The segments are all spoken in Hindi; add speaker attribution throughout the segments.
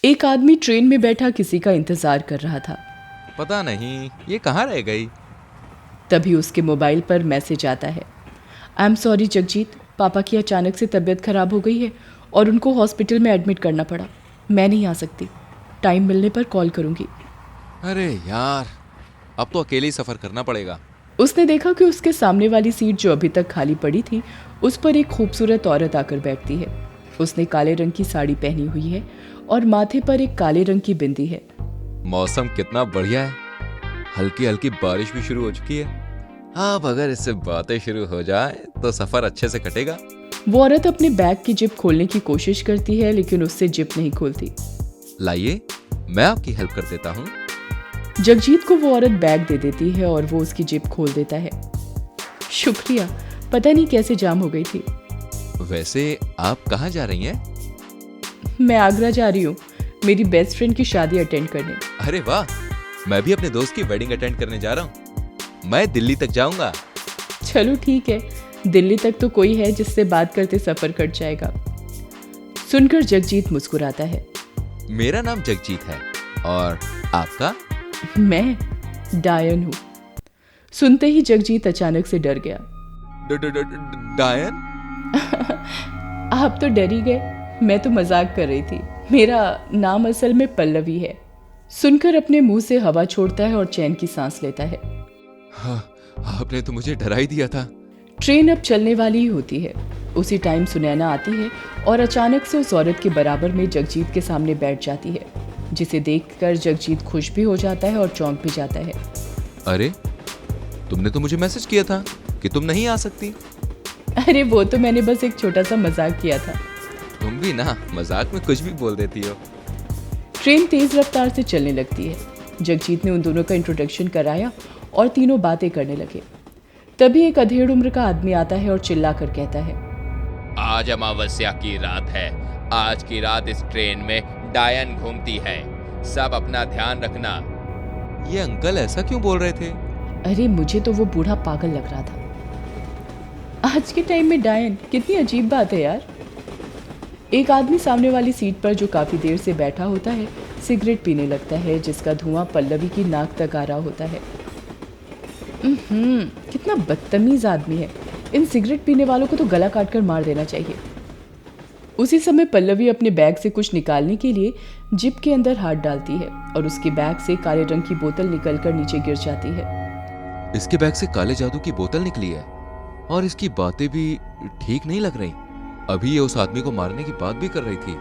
Speaker 1: एक आदमी ट्रेन में बैठा किसी का इंतजार कर रहा था।
Speaker 2: पता नहीं ये कहाँ रह गई।
Speaker 1: तभी उसके मोबाइल पर मैसेज आता है, आई एम सॉरी जगजीत, पापा की अचानक से तबीयत खराब हो गई है और उनको हॉस्पिटल में एडमिट करना पड़ा। मैं नहीं आ सकती, टाइम मिलने पर कॉल करूंगी।
Speaker 2: अरे यार, अब तो अकेले ही सफर करना पड़ेगा।
Speaker 1: उसने देखा कि उसके सामने वाली सीट जो अभी तक खाली पड़ी थी उस पर एक खूबसूरत औरत आकर बैठती है। उसने काले रंग की साड़ी पहनी हुई है और माथे पर एक काले रंग की बिंदी है।
Speaker 2: मौसम कितना बढ़िया है, हल्की हल्की बारिश भी शुरू हो चुकी है। अब अगर इससे बातें शुरू हो जाए तो सफर अच्छे से कटेगा।
Speaker 1: वो औरत अपने बैग की जिप खोलने की कोशिश करती है लेकिन उससे जिप नहीं खुलती।
Speaker 2: लाइए, मैं आपकी हेल्प कर देता हूँ।
Speaker 1: जगजीत को वो औरत बैग दे देती है और वो उसकी जिप खोल देता है। शुक्रिया, पता नहीं कैसे जाम हो गई थी।
Speaker 2: वैसे आप कहाँ जा रही हैं?
Speaker 1: मैं आगरा जा रही हूँ, मेरी बेस्ट फ्रेंड की शादी अटेंड करने।
Speaker 2: अरे वाह, मैं भी अपने दोस्त की वेडिंग अटेंड करने जा रहा हूँ। मैं दिल्ली तक जाऊंगा।
Speaker 1: चलो ठीक है, दिल्ली तक तो कोई है जिससे बात करते सफर कट जाएगा। सुनकर जगजीत मुस्कुराता है।
Speaker 2: मेरा नाम जगजीत है और आपका?
Speaker 1: मैं डायन हूँ। सुनते ही जगजीत अचानक से डर गया।
Speaker 2: डायन?
Speaker 1: आप तो डर ही गए, मैं तो मजाक कर रही थी। मेरा नाम असल में पल्लवी है। सुनकर अपने मुंह से हवा छोड़ता है और चैन की सांस लेता है।
Speaker 2: हाँ, आपने तो मुझे डरा ही दिया था।
Speaker 1: ट्रेन अब चलने वाली ही होती है। उसी टाइम सुनैना आती है और अचानक से उस औरत के बराबर में जगजीत के सामने बैठ जाती है, जिसे देखकर जगजीत खुश भी हो जाता है और चौंक भी जाता है।
Speaker 2: अरे, तुमने तो मुझे मैसेज किया था कि तुम नहीं आ सकती।
Speaker 1: अरे वो तो मैंने बस एक छोटा सा मजाक किया था।
Speaker 2: तुम भी ना मजाक में कुछ भी बोल देती हो।
Speaker 1: ट्रेन तेज रफ्तार से चलने लगती है। जगजीत ने उन दोनों का इंट्रोडक्शन कराया और तीनों बातें करने लगे। तभी एक अधेड़ उम्र का आदमी आता है और चिल्लाकर कहता है,
Speaker 3: आज अमावस्या की रात है। आज की रात इस ट्रेन में डायन घूमती है, सब अपना ध्यान रखना।
Speaker 2: ये अंकल ऐसा क्यों बोल रहे थे?
Speaker 1: अरे मुझे तो वो बूढ़ा पागल लग रहा था। आज के टाइम में डायन, कितनी अजीब बात है यार। एक आदमी सामने वाली सीट पर जो काफी देर से बैठा होता है सिगरेट पीने लगता है, जिसका धुआं पल्लवी की नाक तक आ रहा होता है। कितना बदतमीज आदमी है। इन सिगरेट पीने वालों को तो गला काट कर मार देना चाहिए। उसी समय पल्लवी अपने बैग से कुछ निकालने के लिए जिप के अंदर हाथ डालती है और उसके बैग से काले रंग की बोतल निकलकर नीचे गिर जाती है।
Speaker 2: इसके बैग से काले जादू की बोतल निकली है और इसकी बातें भी ठीक नहीं लग रही। अभी ये उस आदमी को मारने की बात भी कर रही थी।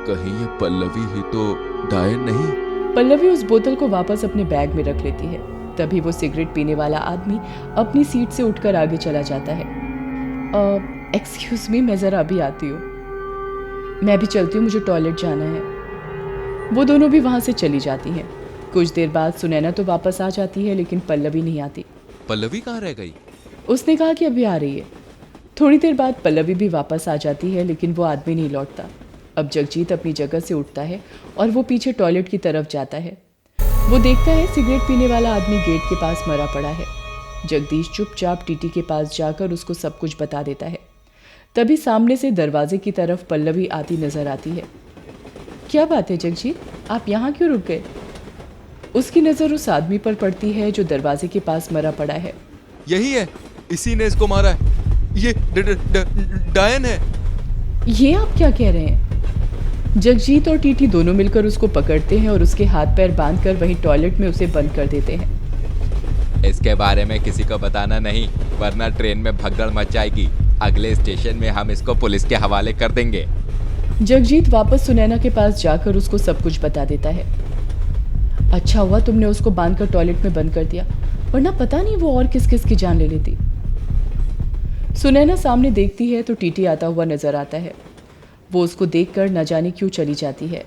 Speaker 2: कहीं ये पल्लवी ही तो डायन नहीं?
Speaker 1: पल्लवी उस बोतल को वापस अपने बैग में रख लेती है। तभी वो सिगरेट पीने वाला आदमी अपनी सीट से उठकर आगे चला जाता है। एक्सक्यूज मी, मैं जरा अभी आती हूँ। मैं भी चलती हूँ, मुझे टॉयलेट जाना है। वो दोनों भी वहां से चली जाती हैं। कुछ देर बाद सुनैना तो वापस आ जाती है लेकिन पल्लवी नहीं आती।
Speaker 2: पल्लवी कहाँ रह गई?
Speaker 1: उसने कहा कि अभी आ रही है। थोड़ी देर बाद पल्लवी भी वापस आ जाती है लेकिन वो आदमी नहीं लौटता। अब जगजीत अपनी जगह से उठता है और वो पीछे टॉयलेट की तरफ जाता है। वो देखता है सिगरेट पीने वाला आदमी गेट के पास मरा पड़ा है। जगदीश चुपचाप टीटी के पास जाकर उसको सब कुछ बता देता है। तभी सामने से दरवाजे की तरफ पल्लवी आती नजर आती है। क्या बात है जगजीत, आप यहाँ क्यों रुक गए? उसकी नजर उस आदमी पर पड़ती है जो दरवाजे के पास मरा पड़ा है।
Speaker 2: यही है, इसी ने इसको मारा है। ये डायन है।
Speaker 1: ये आप क्या कह रहे हैं? जगजीत और टीटी दोनों मिलकर उसको पकड़ते हैं और उसके हाथ पैर बांधकर वहीं टॉयलेट में उसे बंद कर देते हैं।
Speaker 3: इसके बारे में किसी को बताना नहीं, वरना ट्रेन में भगदड़ मच जाएगी। अगले स्टेशन में हम इसको पुलिस के हवाले कर देंगे।
Speaker 1: जगजीत वापस सुनैना के पास जाकर उसको सब कुछ बता देता है। अच्छा हुआ तुमने उसको बांधकर टॉयलेट में बंद कर दिया, वरना पता नहीं वो और किस किस की जान ले लेती। सुनैना सामने देखती है तो टीटी आता हुआ नजर आता है। वो उसको देखकर न जाने क्यों चली जाती है।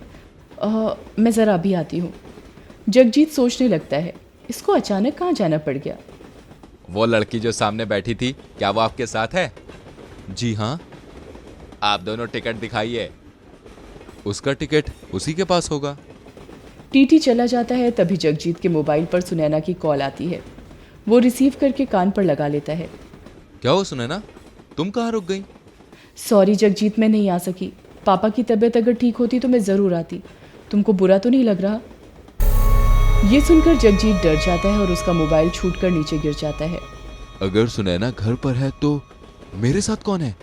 Speaker 1: मैं ज़रा अभी आती हूँ। जगजीत सोचने लगता है, इसको अचानक कहाँ जाना पड़ गया।
Speaker 3: वो लड़की जो सामने बैठी थी, क्या वो आपके साथ है?
Speaker 2: जी हाँ।
Speaker 3: आप दोनों टिकट दिखाइए।
Speaker 2: उसका टिकट उसी के पास होगा।
Speaker 1: टीटी चला जाता है। तभी जगजीत के मोबाइल पर सुनैना की कॉल आती है। वो रिसीव करके कान पर लगा लेता है।
Speaker 2: क्या हो सुनैना, तुम कहाँ रुक गई?
Speaker 1: सॉरी जगजीत, मैं नहीं आ सकी। पापा की तबीयत अगर ठीक होती तो मैं ज़रूर आती, तुमको बुरा तो नहीं लग रहा? ये सुनकर जगजीत डर जाता है और उसका मोबाइल छूटकर नीचे गिर जाता है।
Speaker 2: अगर सुनैना घर पर है तो मेरे साथ कौन है?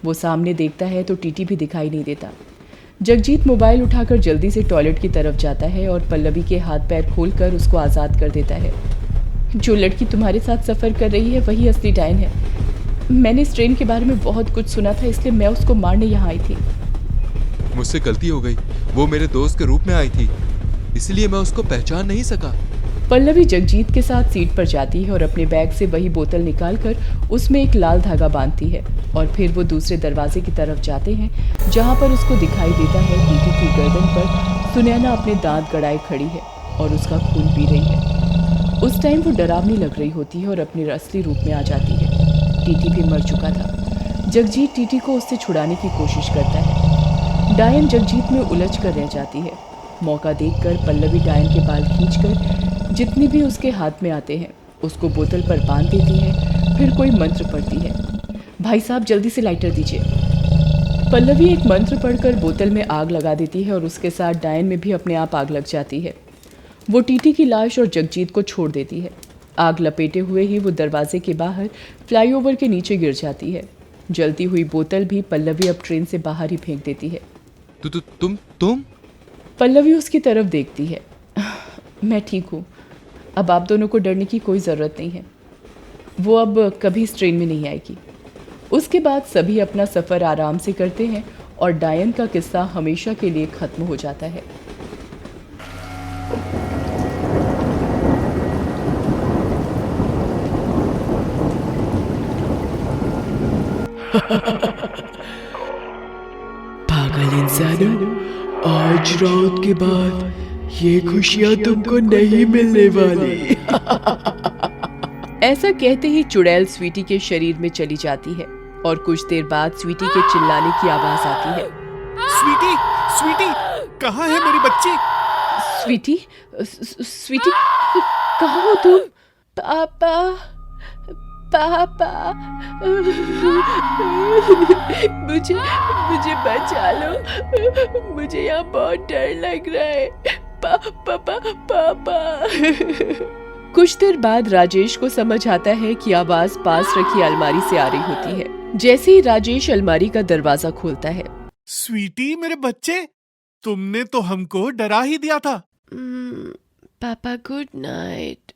Speaker 1: वो सामने देखता है तो टीटी भी दिखाई नहीं देता। जगजीत मोबाइल उठाकर जल्दी से टॉयलेट की तरफ जाता है और पल्लवी के हाथ पैर खोलकर उसको आज़ाद कर देता है। जो लड़की तुम्हारे साथ सफ़र कर रही है वही असली डायन है। मैंने इस ट्रेन के बारे में बहुत कुछ सुना था, इसलिए मैं उसको मारने यहाँ आई थी।
Speaker 2: मुझसे गलती हो गई। वो मेरे दोस्त के रूप में आई थी, इसलिए मैं उसको पहचान नहीं सका।
Speaker 1: पल्लवी जगजीत के साथ सीट पर जाती है और अपने बैग से वही बोतल निकालकर उसमें एक लाल धागा बांधती है और फिर वो दूसरे दरवाजे की तरफ जाते हैं जहाँ पर उसको दिखाई देता है टीटी की गर्दन पर सुनैना अपने दांत गड़ाए खड़ी है और उसका खून पी रही है। उस टाइम वो डरावनी लग रही होती है और अपने असली रूप में आ जाती है। टीटी भी मर चुका था। जगजीत टीटी को उससे छुड़ाने की कोशिश करता है। डायन जगजीत में उलझ कर रह जाती है। मौका देखकर पल्लवी डायन के बाल खींचकर जितनी भी उसके हाथ में आते हैं उसको बोतल पर बांध देती है। फिर कोई मंत्र पढ़ती है। भाई साहब जल्दी से लाइटर दीजिए। पल्लवी एक मंत्र पढ़कर बोतल में आग लगा देती है और उसके साथ डायन में भी अपने आप आग लग जाती है। वो टीटी की लाश और जगजीत को छोड़ देती है। आग लपेटे हुए ही वो दरवाजे के बाहर फ्लाईओवर के नीचे गिर जाती है। जलती हुई बोतल भी पल्लवी अब ट्रेन से बाहर ही फेंक देती है।
Speaker 2: तुम?
Speaker 1: पल्लवी उसकी तरफ देखती है। मैं ठीक हूँ, अब आप दोनों को डरने की कोई ज़रूरत नहीं है। वो अब कभी इस ट्रेन में नहीं आएगी। उसके बाद सभी अपना सफ़र आराम से करते हैं और डायन का किस्सा हमेशा के लिए ख़त्म हो जाता है।
Speaker 4: पागल इंसानों, आज रात के बाद ये खुशियां तुमको नहीं मिलने वाली।
Speaker 1: ऐसा कहते ही चुड़ैल स्वीटी के शरीर में चली जाती है और कुछ देर बाद स्वीटी के चिल्लाने की आवाज आती है।
Speaker 5: स्वीटी, स्वीटी, कहाँ है मेरी बच्ची?
Speaker 1: स्वीटी, स्वीटी, कहाँ हो तुम? पापा, पापा, मुझे बचा लो। मुझे यहाँ बहुत डर लग रहा है। पापा, पापा। कुछ देर बाद राजेश को समझ आता है कि आवाज पास रखी अलमारी से आ रही होती है। जैसे ही राजेश अलमारी का दरवाजा खोलता है।
Speaker 5: स्वीटी मेरे बच्चे, तुमने तो हमको डरा ही दिया था।
Speaker 4: पापा गुड नाइट।